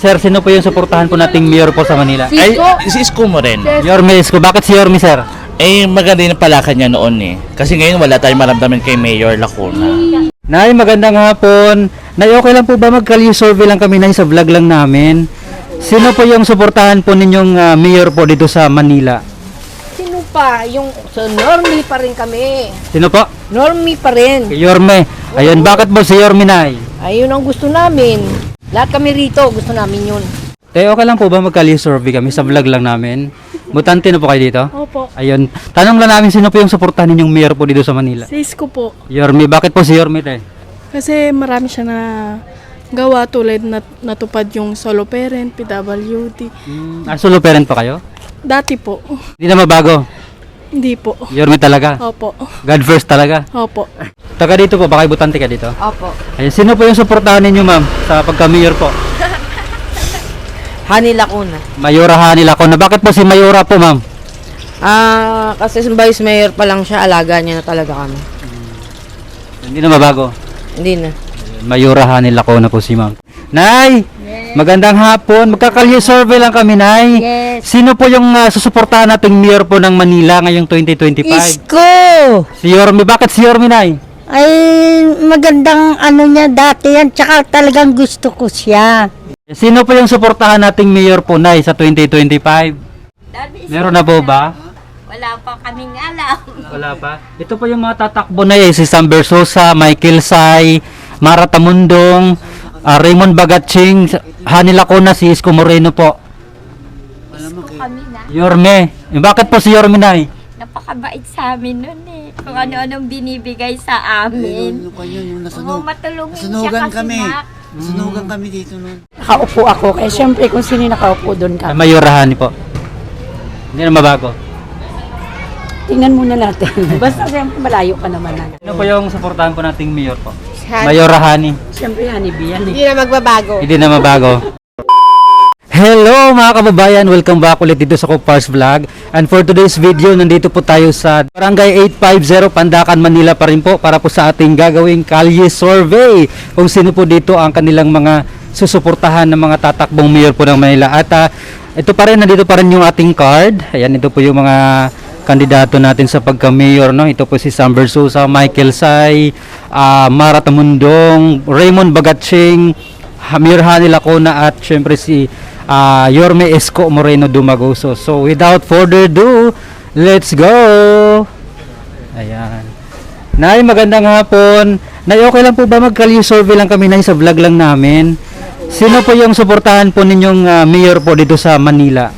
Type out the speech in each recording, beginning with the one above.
Sir, sino po yung suportahan po nating mayor po sa Manila? Ay, si Isko Moreno. Yorme Isko. Bakit si Yorme, sir? Eh, maganda yung palakad niya noon eh. Kasi ngayon wala tayong maramdaman kay Mayor Lacuna. Nay, magandang hapon. Nay, okay lang po ba mag-kalye survey lang kami, Nay, sa vlog lang namin? Sino po yung suportahan po ninyong mayor po dito sa Manila? Sino pa? Yung so normie pa rin kami. Sino po? Normie pa rin. Si Yorme. Ayun, bakit po si Yorme, Nay? Ayun ang gusto namin. Lahat kami rito, gusto namin yun. Okay lang po ba mag-kalye survey kami sa vlog lang namin? Mutante na po kayo dito? Opo. Ayun, tanong lang namin sino po yung suportahan ninyong mayor po dito sa Manila? Sa Isko po. Yorme, bakit po si Yorme, te? Kasi marami siya na gawa tulad na natupad yung solo parent, PWD. Solo parent pa kayo? Dati po. Hindi na mabago. Hindi po. Yorme talaga. Opo. God first talaga. Opo. Taga dito po, baka butante ka dito? Opo. Ayun, sino po yung suportahan ninyo, ma'am, sa pagka-mayor po? Hani Lacuna. Mayora Hanil ako na. Bakit po si Mayora po, ma'am? Kasi vice mayor pa lang siya, alaga niya na talaga kami. Hindi na mabago. Hindi na. Mayora Hanil ako na po si ma'am. Nay! Magandang hapon. Magkakalye survey lang kami, Nay. Yes. Sino po yung susuportahan nating mayor po ng Manila ngayong 2025? Isko! Si Yorme. Bakit si Yorme, Nay? Ay, magandang ano niya dati yan, tsaka talagang gusto ko siya. Sino po yung suportahan nating mayor po, Nay, sa 2025? Meron na po ba? Wala pa kaming alam. Wala pa. Ito po yung mga tatakbo na si Sam Versosa, Michael Say, Mara Tamundong, Raymond Bagatsing, Hanil Lacuna, si Isko Moreno po. Kami na. Yorme. Bakit po si Yorme, Nay? Napakabait sa amin nun eh. Kung ano-anong binibigay sa amin. Oo, matulungin siya Nasunugan kasi kami. na. Nasunugan kami dito noon. Nakaupo ako, kaya syempre kung sino nakaupo doon ka. Mayorahan po. Hindi na mabago. Tingnan muna natin. Basta siyempre malayo ka naman na. Sino po yung suportahan po nating mayor po? Mayorahani. Siyempre hanibi yan eh. Hindi na magbabago. Hindi na mabago. Hello mga kababayan, welcome back ulit dito sa Kupars Vlog. And for today's video, nandito po tayo sa Barangay 850 Pandacan, Manila pa rin po para po sa ating gagawing kalye survey kung sino po dito ang kanilang mga susuportahan ng mga tatakbong mayor po ng Manila. At ito pa rin, nandito pa rin yung ating card. Ayan, ito po yung mga kandidato natin sa pagka-mayor, no? Ito po si Sam Versosa, Michael Say, Mara Tamundong, Raymond Bagatsing, Mayor Hanil Lacuna at syempre si Yorme Isko Moreno Dumagoso. So without further ado, let's go! Ayan. Nay, magandang hapon. Nay, okay lang po ba mag-kalye survey lang kami, Nay, sa vlog lang namin? Sino po yung suportahan po ninyong mayor po dito sa Manila?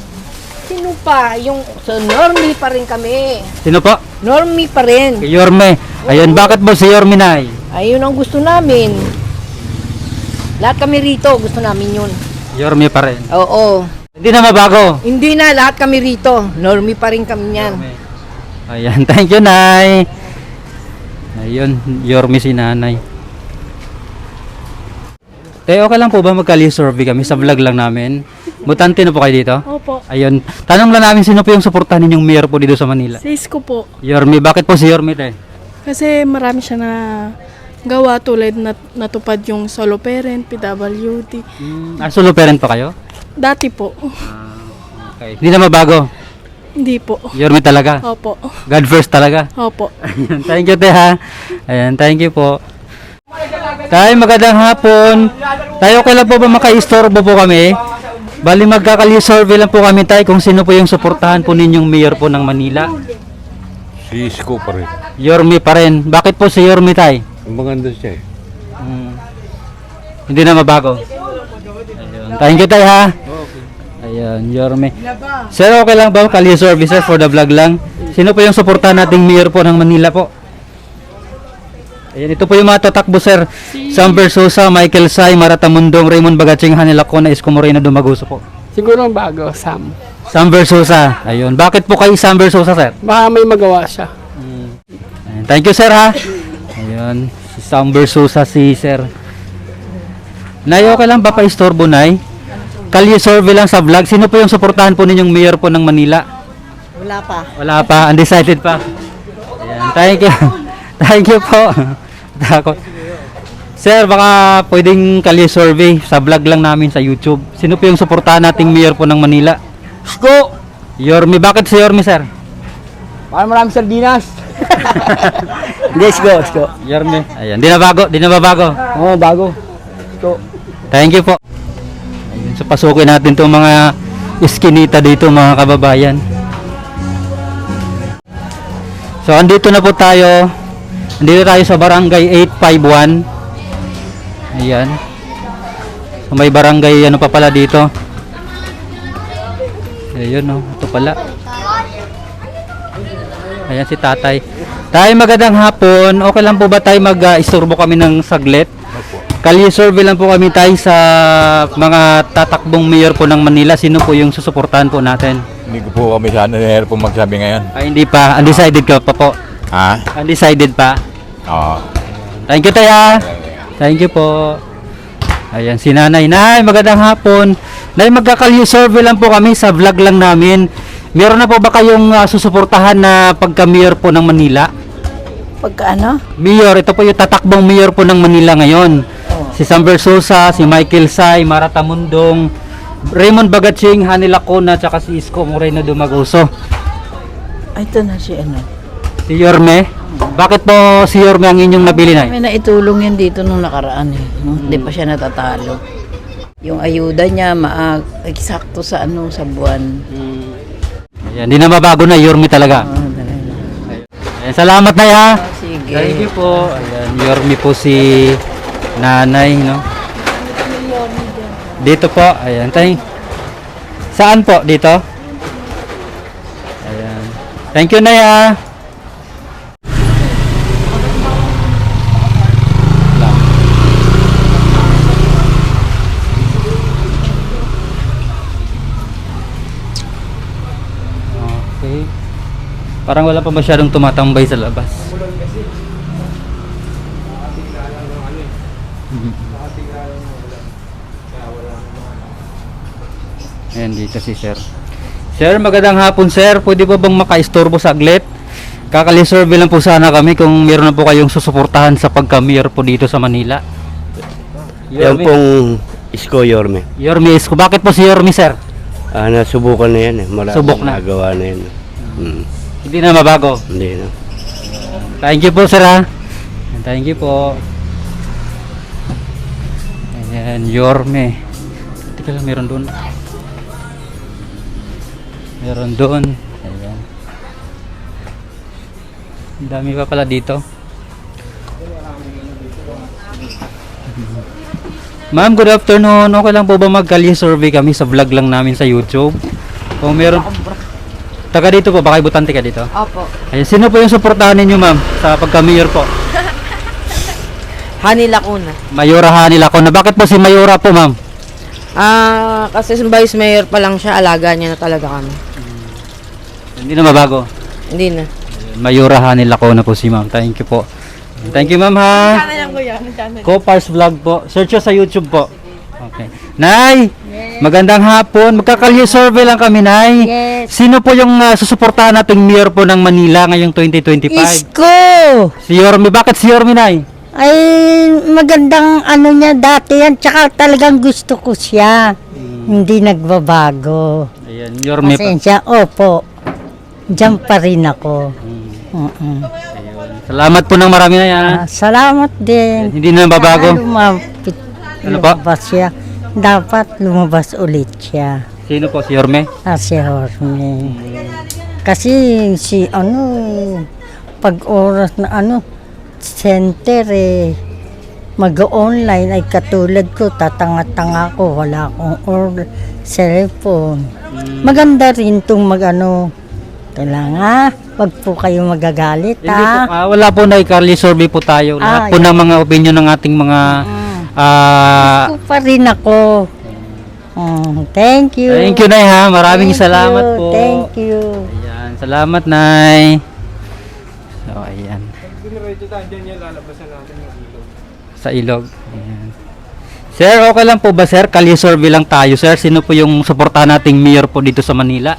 Sino pa? Yung so normie pa rin kami. Sino po? Normie pa rin. Si Yorme. Ayun, bakit po si Yorme, Nay? Ayun ang gusto namin. Lahat kami rito, gusto namin yun. Yorme pa rin. Oo. Hindi na mabago. Hindi na, lahat kami rito. Normie pa rin kami yan. Ayan, thank you, Nay. Ayun, Yorme si Nanay. Okay lang po ba mag-kalye survey kami sa vlog lang namin? Mutante na po kayo dito? Opo. Ayun, tanong lang namin sino po yung suportahan ninyong mayor po dito sa Manila? Sa Isko po. Yorme, bakit po si Yorme, te? Kasi marami siya na gawa tulad na natupad yung solo parent, PWD. Solo parent pa kayo? Dati po. Okay. Hindi na mabago. Hindi po. Yorme talaga. Opo. God first talaga. Opo. Ayan, thank you, te, ha. Ayan, thank you po. Tay, magandang hapon. Tayo, okay lang po ba maka-istorbo po kami? Bali, magkakalye survey lang po kami, tay, kung sino po yung suportahan po ninyong mayor po ng Manila. Si Isko pa rin. Yorme pa rin. Bakit po si Yorme, tay? Ang maganda siya eh. Hindi na mabago. Ayun. Thank you, tay, ha. Ayan, Yorme. Sir, okay lang ba kalye survey, sir, for the vlog lang? Sino po yung suportahan nating mayor po ng Manila po? Ayan, ito po yung mga tatakbo, sir. Sam Versosa, Michael Say, Mara Tamundong, Raymond Bagatsing, Hanil Lacuna, Isko Moreno Dumagoso po. Siguro bago, Sam. Sam Versosa. Ayun. Bakit po kay Sam Versosa, sir? Baka may magawa siya. Ayan. Thank you, sir, ha. Ayun. Si Sam Versosa, si sir. Nay, okay lang ba pa-istorbo, Nay? Kalye survey lang sa vlog. Sino po yung suportahan po ninyong mayor po ng Manila? Wala pa. Wala pa. Undecided pa. Ayan. Thank you. Thank you po. Takot. Sir, baka pwedeng kalye survey sa vlog lang namin sa YouTube. Sino po yung suportahan nating mayor po ng Manila? Isko! Yorme. Bakit si Yorme, sir? Parang maraming sardinas. Hindi, Isko. Yorme. Ayan, di na bago. Oo, bago. Isko. Thank you po. Ayun, so pasukin natin itong mga iskinita dito, mga kababayan. So andito na po tayo. Andito tayo sa barangay 851. Ayan. So may barangay ano pa pala dito. Ayun, no, ito pala. Ayan si tatay. Tay, magandang hapon. Okay lang po ba tayo mag-istorbo kami ng saglit? Kalye survey lang po kami tayo sa mga tatakbong mayor po ng Manila. Sino po yung susuportahan po natin? Hindi ko po kami sana nahihirap po magsabi ngayon. Ay, hindi pa. Undecided ka pa po. Ha? Undecided pa. Oo. Thank you, Taya. Thank you po. Ayan, si Nanay. Nay, magandang hapon. Nay, magkakalye survey lang po kami sa vlog lang namin. Meron na po ba kayong susuportahan na pagka-mayor po ng Manila? Pagka ano? Mayor, ito po yung tatakbong mayor po ng Manila ngayon. Si Sam Versosa, si Michael Say, Marata Mundong, Raymond Bagatsing, Hani Lacona, tsaka si Isko Moreno Dumagoso. Ay, ito na si ano. Si Yorme. Bakit po si Yorme ang inyong nabili na? May naitulong yan dito nung nakaraan eh. Nung hindi pa siya natatalo. Yung ayuda niya, eksakto sa ano, sa buwan. Ayan, di na mabago na, Yorme talaga. Oh, talaga. Ayan, salamat na ya. Sige. Thank you po. Ayan, Yorme po si Nanay, no? Dito po, ayan. Saan po? Dito? Ayan. Thank you, Naya. Okay. Parang wala pa masyadong tumatambay sa labas. Ayan, dito si sir. Sir, magandang hapon sir. Pwede ba bang maka-istorbo saglit? Kakali-survey lang po sana kami kung meron na po kayong susuportahan sa pagka-mayor po dito sa Manila. Yan pong Isko Yorme. Yorme Isko. Bakit po si Yorme sir? Nasubukan na yan eh. Maraming Subok na. nagawa na yan. Hindi na mabago. Hindi na. Thank you po sir ha. Thank you po. Ayan, Yorme. Teka lang, meron doon. Meron doon. Ayan. Ang dami pa pala dito. Ma'am, good afternoon. Okay lang po ba mag-kalye survey kami sa vlog lang namin sa YouTube? Kung meron... Taga dito po, baka ibutante ka dito? Opo. Ayan, sino po yung suportahan ninyo ma'am sa pagka-mayor po? Hani Lacuna. Mayora Hani Lacona. Bakit po si Mayora po ma'am? Kasi vice mayor pa lang siya, alaga niya na talaga kami. Hindi na mabago. Hindi na. Mayora Hani Lacona po si ma'am. Thank you po. Thank you ma'am ha. Copars Vlog po. Search nyo sa YouTube po. Okay. Nay, magandang hapon. Magkakalye survey lang kami, Nay. Yes. Sino po yung susuportahan nating mayor po ng Manila ngayong 2025? Isko! Si Yorme. Bakit si Yorme, Nay? Ay, magandang ano niya dati yan. Tsaka talagang gusto ko siya. Hindi nagbabago. Ayan, Yorme pa. Pasensya, opo. Diyan pa rin ako. Ayun. Salamat po ng marami na yan. Salamat din. Hindi na babago. Ano po? Lumabas siya. Dapat lumabas ulit siya. Sino po? Si Yorme? Si Jorge. Kasi si pag oras na center mag-online ay katulad ko, tatanga-tanga ko, wala akong cellphone. Maganda rin itong kailangan, wag po kayo magagalit Hindi po, wala po na i-Carly survey po tayo. Lahat po yan. ng mga opinion ng ating mga Gusto pa rin ako. Thank you. thank you, Nay ha. Maraming Thank salamat you. po. Thank you. Ayan, salamat, Nay. So, ayan. Sa ilog. Ayan. Sir, okay lang po ba, sir? Kalye survey lang tayo, sir. Sino po yung suportahan nating mayor po dito sa Manila?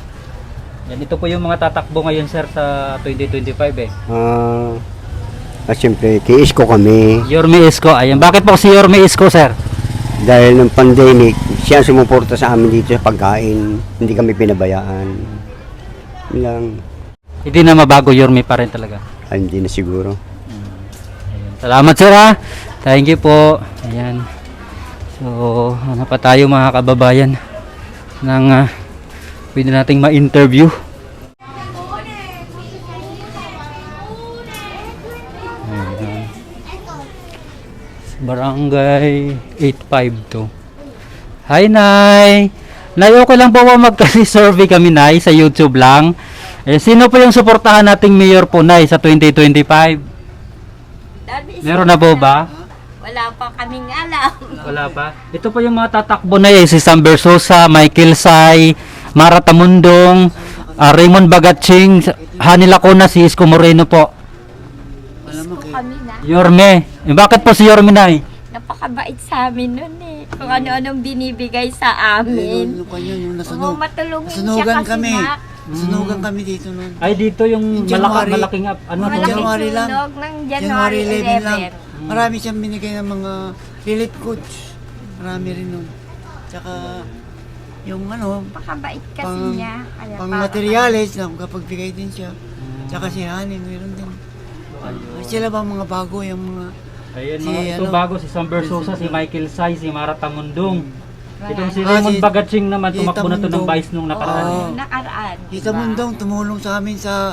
Yan, ito po yung mga tatakbo ngayon, sir, sa 2025 eh. At siyempre, kay Isko kami. Yorme Isko. Ayan. Bakit po si Yorme Isko, sir? Dahil ng pandemic, siya ang sumuporta sa amin dito sa pagkain. Hindi kami pinabayaan. Yun lang. Hindi na mabago, Yorme pa rin talaga. Ay, hindi na siguro. Salamat, sir, ha. Thank you po. Ayan. So, ano pa tayo mga kababayan ng pwede nating ma-interview. Ayan. Barangay 852. Hi, Nay. Nay, okay lang po ba magkasi-survey kami, Nay, sa YouTube lang? Eh, sino po yung suportahan nating mayor po, Nay, sa 2025? Meron na po ba? Wala pa kaming alam. Wala pa. Ito po yung mga tatakbo na si Sam Versosa, Michael Say, Mara Tamundong, Raymond Bagatching, Hani Lacuna, si Isko Moreno po. Kami na. Yorme. Eh, bakit po si Yorme, Nay? Napakabait sa amin nun eh. Kung ano-anong binibigay sa amin. Yung Oo, matulungin siya nasunugan kasi kami. na. Nasunugan kami dito noon. Ay, dito yung January. malaking ano to? Malaking January lang. sunog ng January January 11 lang. 11. Marami siyang binigay ng mga relief goods. Marami rin nun. Tsaka yung Napakabait kasi pang, niya. Kaya pang parang- materials na kapagbigay din siya. Tsaka si Haning, meron din. Sila ba mga bago yung mga Ayan, Si, mga ito ano, bago, si Sam Versosa, si Michael Say, si Mara Tamundong. Itong si Ah, Raymond si- Bagatching naman, si tumakbo na to ng Tamundong. vice nung nakaraan. Oo. Yung nakaraan. Kita Mundong tumulong sa amin sa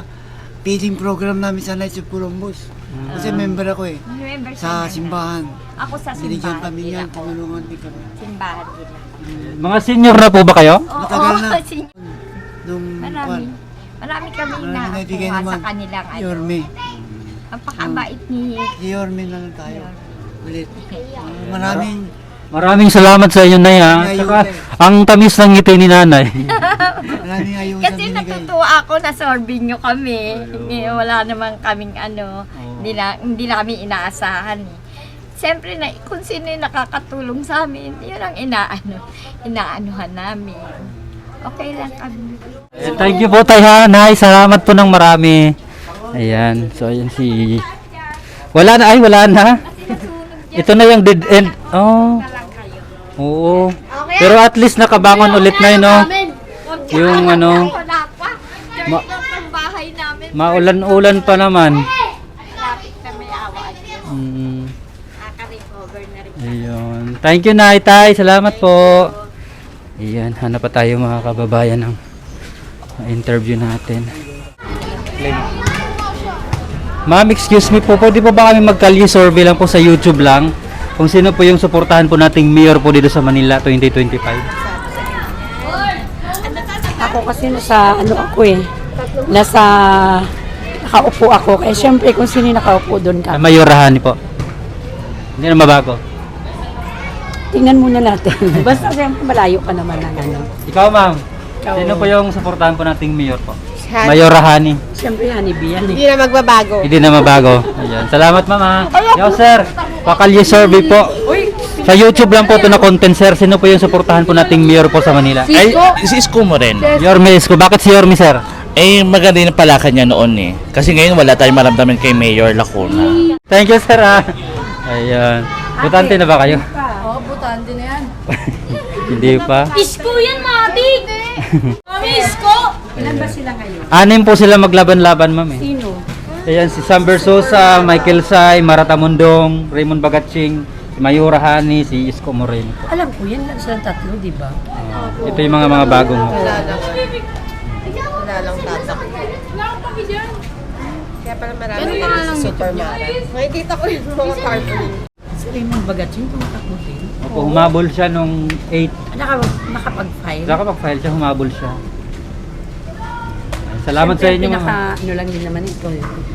feeding program namin sa Knights of Columbus. Kasi member ako eh. Remember Sa simbahan. Ako sa Binigyan simbahan kami din yan, ako. tumulungan din kami. Simbahan din ako. Mga senior na po ba kayo? Oo, Matagal na. senior. Nung Marami. Marami kami Marami naibigay na naman. sa kanilang ano. Yorme. Napakabait ni Si Yorme na lang tayo. Ulit. Maraming salamat sa inyo, Nay, ha. Ayun, Saka, Nay. ang tamis ng ngiti ni Nanay. Maraming ayusan Kasi binigay. natutuwa ako na sorbe nyo kami. Wala namang kaming ano, hindi na kami inaasahan eh. Siyempre na kung sino yung nakakatulong sa amin, yun ang inaanuhan namin. Okay lang kami. Thank you po, Tay, ha. Nay, salamat po ng marami. Ayan, so ayan si... Wala na, wala na. Ito na yung dead end. Oh. Oo. Pero at least nakabangon ulit na yun, no? Yung ano, Wala pa. Ma- Ang bahay namin. maulan-ulan pa naman. Lapit na may awa. Nakaka-recover na rin. Ayun. Thank you, Nay, Tay. Salamat po. Ayan, hanap pa tayo mga kababayan ng interview natin. Ma'am, excuse me po, pwede po ba kami magkalye survey lang po sa YouTube lang? Kung sino po yung suportahan po nating mayor po dito sa Manila 2025? Ako kasi nasa nakaupo ako. Kaya syempre kung sino yung nakaupo doon ka. Mayorahan po. Hindi na mabago. Tingnan muna natin. Basta syempre malayo ka naman ng ano. Ikaw, ma'am. Sino po yung suportahan po nating mayor po? Mayorahani. Syempre honeybee yan eh. Hindi na magbabago. Hindi na mabago. Ayan. Salamat, mama. Yo, sir. Pakalye survey po. Sa YouTube lang po ito na content, sir. Sino po yung suportahan po nating mayor po sa Manila? Ay, si Isko Moreno. Yorme Isko. Bakit si Yorme, sir? Eh, maganda yung palakad niya noon eh. Kasi ngayon wala tayong maramdaman kay Mayor Lacuna. Thank you, sir. Ayan. Butante na ba kayo? Oo, butante na yan. Hindi pa. Isko yan, Mami! Mami, Isko! Ilan ba sila ngayon? Anim po sila maglaban-laban, ma'am. Eh. Sino? Ayan, si Sam Versosa, Michael Say, Mara Tamundong, Raymond Bagatching, si Mayura Hani, si Isko Moreno po. Alam ko, yan lang silang tatlo, di ba? Ito yung mga bagong. Wala lang tatak. Kaya pala marami yung Supermara. Makikita ko yung mga carpooling. Si Raymond Bagatching, tumatakbo din. Opo, humabol siya nung 8. Nakapag-file. Nakapag-file siya, humabol siya. Salamat sa inyo, ma'am. Ano lang din naman ito,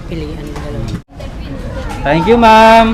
pilihan ng dalawa. Thank you, ma'am.